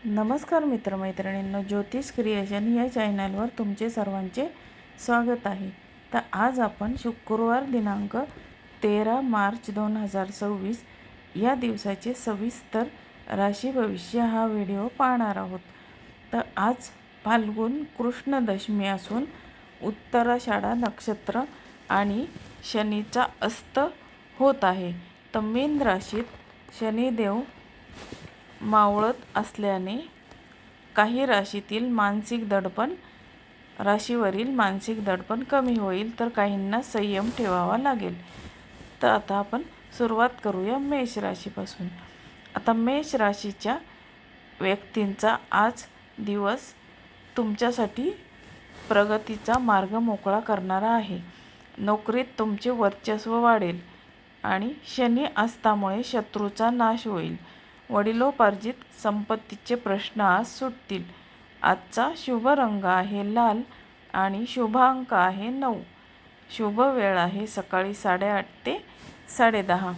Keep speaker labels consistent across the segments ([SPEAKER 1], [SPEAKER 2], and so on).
[SPEAKER 1] नमस्कार मित्रमैत्रिणींनो, ज्योतिष क्रिएशन या चॅनलवर तुमचे सर्वांचे स्वागत आहे। तर आज आपण शुक्रवार दिनांक 13 मार्च 2026 या दिवसाचे सविस्तर राशी भविष्य हा व्हिडिओ पाहणार आहोत। तर आज फाल्गुन कृष्ण दशमी असून उत्तराषाढा नक्षत्र आणि शनीचा अस्त होत आहे। तर मीन राशीत शनिदेव मावळत असल्याने काही राशीतील मानसिक दडपण राशीवरील मानसिक दडपण कमी होईल, तर काहींना संयम ठेवावा लागेल। तर आता आपण सुरुवात करूया मेष राशीपासून। आता मेष राशीच्या व्यक्तींचा आज दिवस तुमच्यासाठी प्रगतीचा मार्ग मोकळा करणारा आहे। नोकरीत तुमचे वर्चस्व वाढेल आणि शनी अस्तामुळे शत्रूचा नाश होईल। वडिलोपार्जित संपत्तीचे प्रश्न आज सुटतील। आजचा शुभ रंग आहे लाल आणि शुभ अंक आहे 9। शुभ वेळ आहे सकाळी 8:30 ते 10:30।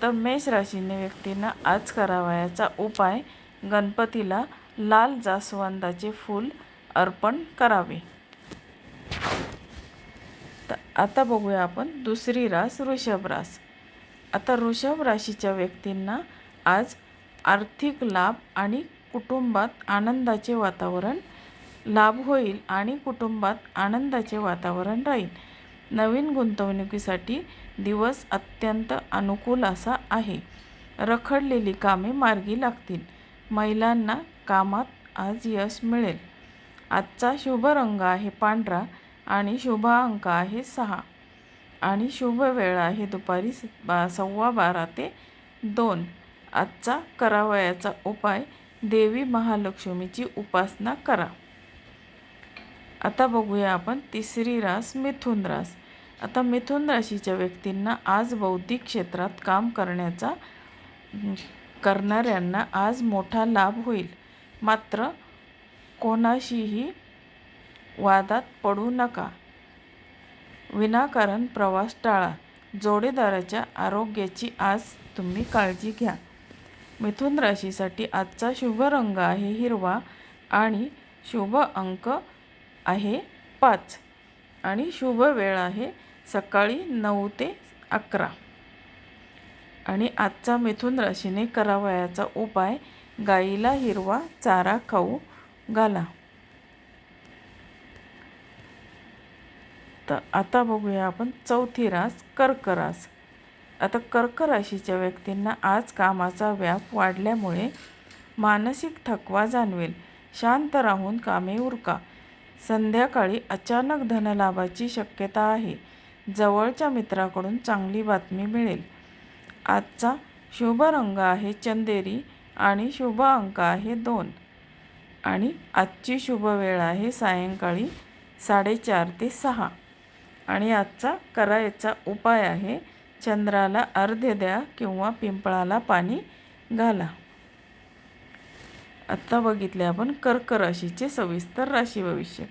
[SPEAKER 1] तर मेष राशीने व्यक्तींना आज करावयाचा उपाय गणपतीला लाल जास्वंदाचे फूल अर्पण करावे। तर आता बघूया आपण दुसरी रास वृषभ रास। आता वृषभ राशीच्या व्यक्तींना आज आर्थिक लाभ आणि कुटुंबात आनंदाचे वातावरण लाभ होईल आणि कुटुंबात आनंदाचे वातावरण राहील। नवीन गुंतवणुकीसाठी दिवस अत्यंत अनुकूल असा आहे। रखडलेली कामे मार्गी लागतील। महिलांना कामात आज यश मिळेल। आजचा शुभ रंग आहे पांढरा आणि शुभ अंक आहे 6 आणि शुभ वेळ आहे दुपारी 12:15 ते 2। आजचा करावयाचा उपाय देवी महालक्ष्मीची उपासना करा। आता बघूया आपण तिसरी रास मिथुन रास। आता मिथुन राशीच्या व्यक्तींना आज बौद्धिक क्षेत्रात काम करणाऱ्यांना आज मोठा लाभ होईल। मात्र कोणाशीही वादात पडू नका। विनाकारण प्रवास टाळा। जोडीदाराच्या आरोग्याची आज तुम्ही काळजी घ्या। मिथुन राशीसाठी आजचा शुभ रंग आहे हिरवा आणि शुभ अंक आहे 5 आणि शुभ वेळ आहे सकाळी 9 ते 11। आणि आजचा मिथुन राशीने करावयाचा उपाय गाईला हिरवा चारा खाऊ घाला। तर आता बघूया आपण चौथी रास कर्क रास। आता कर्क राशीच्या व्यक्तींना आज कामाचा व्याप वाढल्यामुळे मानसिक थकवा जाणवेल। शांत राहून कामे उरका। संध्याकाळी अचानक धनलाभाची शक्यता आहे। जवळच्या मित्राकडून चांगली बातमी मिळेल। आजचा शुभ रंग आहे चंदेरी आणि शुभ अंक आहे 2 आणि आजची शुभ वेळ आहे सायंकाळी 4:30 ते 6 आणि आजचा करायचा उपाय आहे चंद्राला अर्घ्य द्या किंवा पिंपळाला पाणी घाला। आता बघितले आपण कर्क राशीचे सविस्तर राशी भविष्य।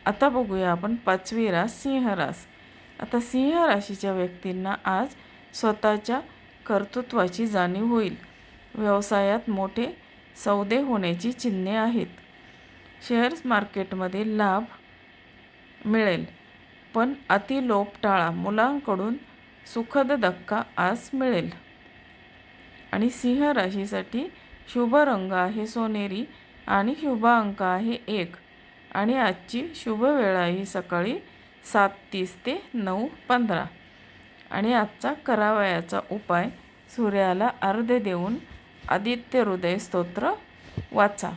[SPEAKER 1] आता बघूया आपण पाचवी रास सिंह रास। आता सिंह राशीच्या व्यक्तींना आज स्वतःच्या कर्तृत्वाची जाणीव होईल। व्यवसायात मोठे सौदे होण्याची चिन्हे आहेत। शेअर्स मार्केटमध्ये लाभ मिळेल, पण अतिलोभ टाळा। मुलांकडून सुखद धक्का आज मिळेल। आणि सिंह राशीसाठी शुभ रंग आहे सोनेरी आणि शुभ अंक आहे 1 आणि आजची शुभ वेळ आहे सकाळी 7:30 ते 9:15 आणि आजचा करावयाचा उपाय सूर्याला अर्घ्य देऊन आदित्य हृदय स्तोत्र वाचा।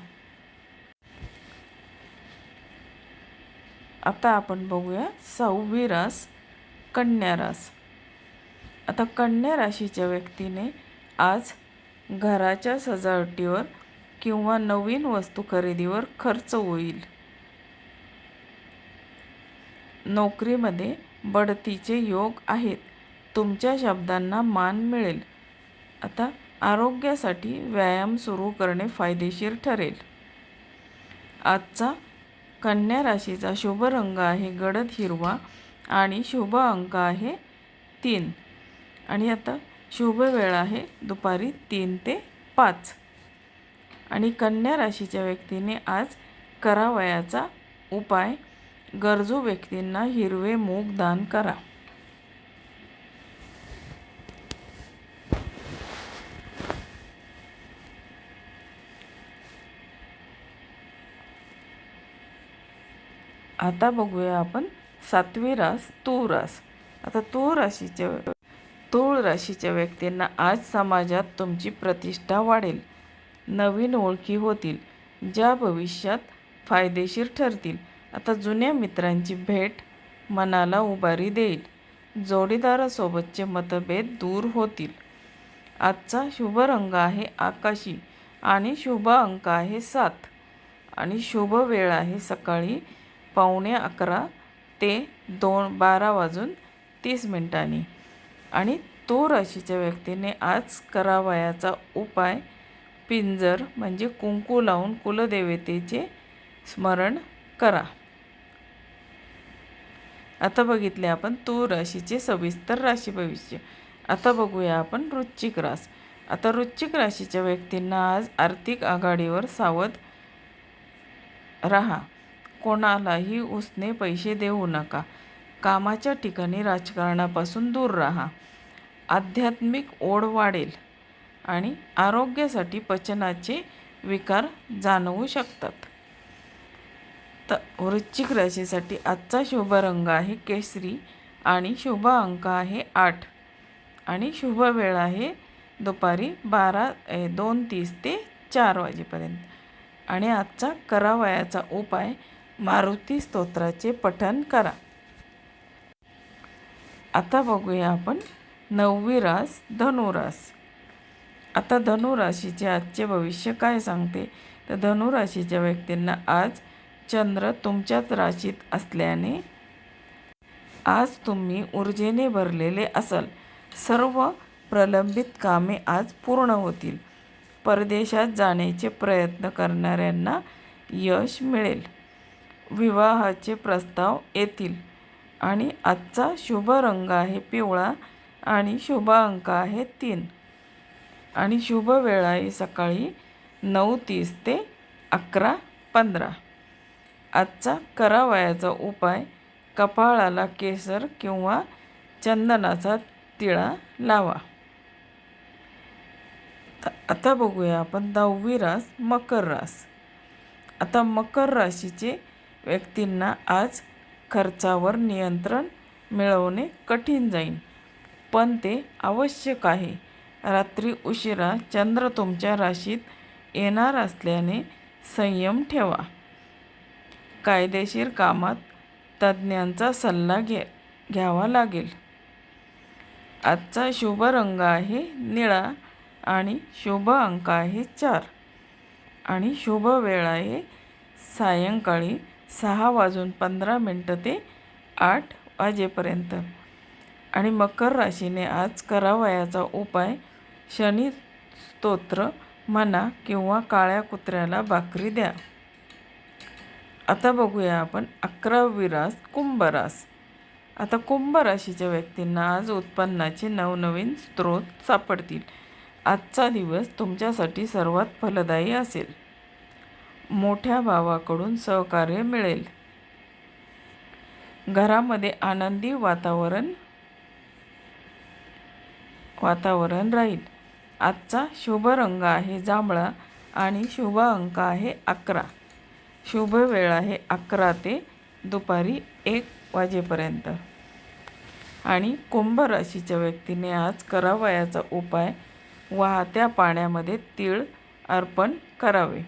[SPEAKER 1] आता आपण बघूया 6वी रास कन्या रास। आता कन्या राशीच्या व्यक्तीने आज घराच्या सजावटीवर किंवा नवीन वस्तू खरेदीवर खर्च होईल। नोकरीमध्ये बढतीचे योग आहेत। तुमच्या शब्दांना मान मिळेल। आता आरोग्यासाठी व्यायाम सुरू करणे फायदेशीर ठरेल। आजचा कन्या राशीचा शुभ रंग आहे गडद हिरवा आणि शुभ अंक आहे 3 आणि आता शुभ वेळ आहे दुपारी 3 ते 5 आणि कन्या राशीच्या व्यक्तीने आज करावयाचा उपाय, गरजू व्यक्तींना हिरवे मूग दान करा. आता बघूया आपण 7वी रास तूळ रास. आता तूळ राशीच्या व्यक्तींना आज समाजात तुमची प्रतिष्ठा वाढेल. नवीन ओळखी होतील, ज्या भविष्यात फायदेशीर ठरतील. आता जुन्या मित्रांची भेट मनाला उभारी देईल. जोडीदारासोबतचे मतभेद दूर होतील. आजचा शुभ रंग आहे आकाशी आणि शुभ अंक आहे 7 आणि शुभ वेळ आहे सकाळी 11:15 ते 12:30 आणि तूळ राशीच्या व्यक्तीने आज करावयाचा उपाय, पिंजर म्हणजे कुंकू लावून कुलदेवतेचे स्मरण करा. आता बघितले आपण तूळ राशीचे सविस्तर राशी भविष्य. आता बघूया आपण वृश्चिक रास. आता वृश्चिक राशीच्या व्यक्तींना आज आर्थिक आघाडीवर सावध राहा. कोणालाही उसने पैसे देऊ नका. कामाच्या ठिकाणी राजकारणापासून दूर राहा. आध्यात्मिक ओढ वाढेल आणि आरोग्यासाठी पचनाचे विकार जाणवू शकतात. तर वृश्चिक राशीसाठी आजचा शुभ रंग आहे केशरी आणि शुभ अंक आहे 8 आणि शुभ वेळ आहे दुपारी 2:30 ते 4 वाजेपर्यंत. आणि आजचा करावयाचा उपाय, मारुती स्तोत्राचे पठण करा. आता बघूया आपण 9वी रास धनुरास. आता धनुराशीचे आजचे भविष्य काय सांगते, तर धनुराशीच्या व्यक्तींना आज चंद्र तुमच्याच राशीत असल्याने आज तुम्ही ऊर्जेने भरलेले असाल. सर्व प्रलंबित कामे आज पूर्ण होतील. परदेशात जाण्याचे प्रयत्न करणाऱ्यांना यश मिळेल. विवाहाचे प्रस्ताव येतील. आणि आजचा शुभ रंग आहे पिवळा आणि शुभ अंक आहे 3 आणि शुभ वेळ आहे सकाळी 9:30 ते 11:15. आजचा करावयाचा उपाय, कपाळाला केसर किंवा चंदनाचा टिळा लावा. आता बघूया आपण 10वी रास मकर रास. आता मकर राशीचे व्यक्तींना आज खर्चावर नियंत्रण मिळवणे कठीण जाईल, पण ते आवश्यक आहे. रात्री उशिरा चंद्र तुमच्या राशीत येणार असल्याने संयम ठेवा. कायदेशीर कामात तज्ज्ञांचा सल्ला घ्यावा लागेल. आजचा शुभ रंग आहे निळा आणि शुभ अंक आहे 4 आणि शुभ वेळ आहे सायंकाळी 6:15 ते 8 वाजेपर्यंत. आणि मकर राशीने आज करावयाचा उपाय, शनी स्तोत्र म्हणा किंवा काळ्या कुत्र्याला भाकरी द्या. आता बघूया आपण 11वी रास कुंभ रास. आता कुंभ राशीच्या व्यक्तींना आज उत्पन्नाचे नवनवीन स्रोत सापडतील. आजचा दिवस तुमच्यासाठी सर्वात फलदायी असेल. मोठ्या भावाकडून सहकार्य मिळेल. घरामध्ये आनंदी वातावरण राहील. आजचा शुभ रंग आहे जांभळा आणि शुभ अंक आहे 11. शुभ वेळ आहे 11 ते दुपारी 1 वाजेपर्यंत. आणि कुंभ राशीच्या व्यक्तीने आज करावयाचा उपाय, वाहत्या पाण्यामध्ये तीळ अर्पण करावे.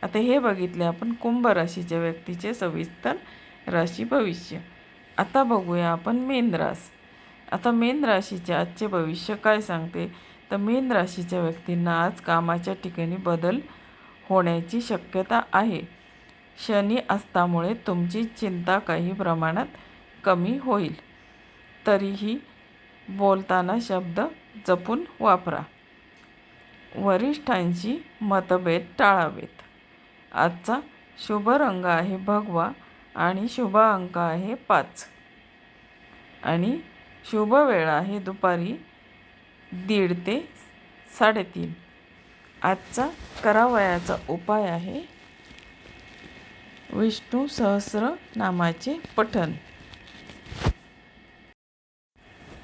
[SPEAKER 1] आता हे बघितले आपण कुंभ राशीच्या व्यक्तीचे सविस्तर राशी भविष्य. आता बघूया आपण मीन रास. आता मीन राशीचे आजचे भविष्य काय सांगते, तर मीन राशीच्या व्यक्तींना आज कामाच्या ठिकाणी बदल होण्याची शक्यता आहे. शनी अस्तामुळे तुमची चिंता काही प्रमाणात कमी होईल. तरीही बोलताना शब्द जपून वापरा. वरिष्ठांशी मतभेद टाळावेत. आजचा शुभ रंग आहे भगवा आणि शुभ अंक आहे 5 आणि शुभ वेळ आहे दुपारी 1:30 ते 3:30. आजचा करावयाचा उपाय आहे विष्णू सहस्रनामाचे पठण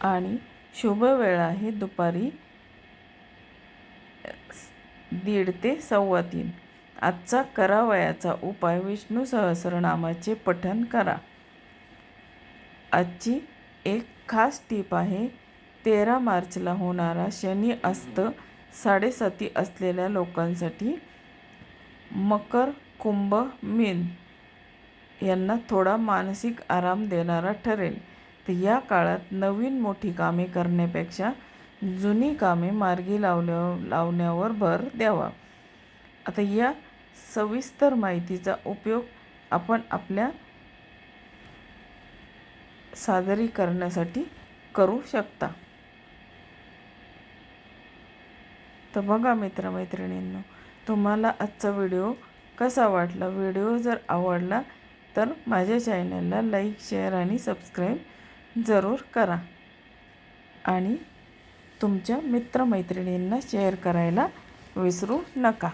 [SPEAKER 1] आणि शुभ वेळ आहे दुपारी 1:30 ते 3:15. आजचा करावयाचा उपाय विष्णू सहस्रनामाचे पठण करा. आजची एक खास टीप आहे. 13 मार्चला होणारा शनी अस्त 7:30 असलेल्या लोकांसाठी मकर, कुंभ, मीन यांना थोडा मानसिक आराम देणारा ठरेल. तर या काळात नवीन मोठी कामे करण्यापेक्षा जुनी कामे मार्गी लावण्यावर भर द्यावा. आता या सविस्तर माहितीचा उपयोग आपण आपल्या सादरीकरणासाठी करू शकता. तर बघा मित्रमैत्रिणींनो, तुम्हाला आजचा व्हिडिओ कसा वाटला? व्हिडिओ जर आवडला तर माझ्या चॅनलला लाईक, शेअर आणि सबस्क्राईब जरूर करा आणि तुमच्या मित्रमैत्रिणींना शेअर करायला विसरू नका.